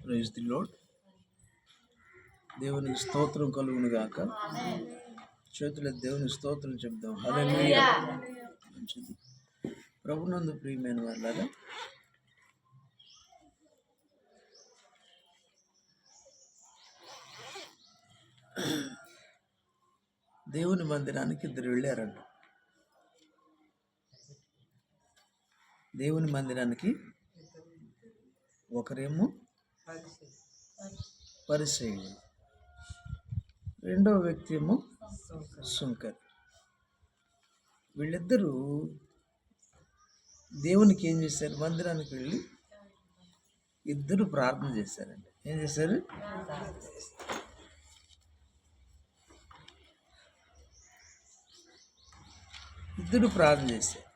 Praise the lord. దేవునికి స్తోత్రం కలుగును గాక. చేతుల దేవునికి స్తోత్రం చెప్దాం. హల్లెలూయా. మంచిది. ప్రభునందు ప్రియమైన వాళ్ళారా, దేవుని మందిరానికి ఇద్దరు వెళ్ళారంట. దేవుని మందిరానికి ఒకరేమో పరిసయ్యుడు, రెండవ వ్యక్తి ఏమో సుంకరి. వీళ్ళిద్దరూ దేవునికి ఏం చేశారు? మందిరానికి వెళ్ళి ఇద్దరు ప్రార్థన చేశారండి. ఏం చేశారు? ఇద్దరు ప్రార్థన చేశారు.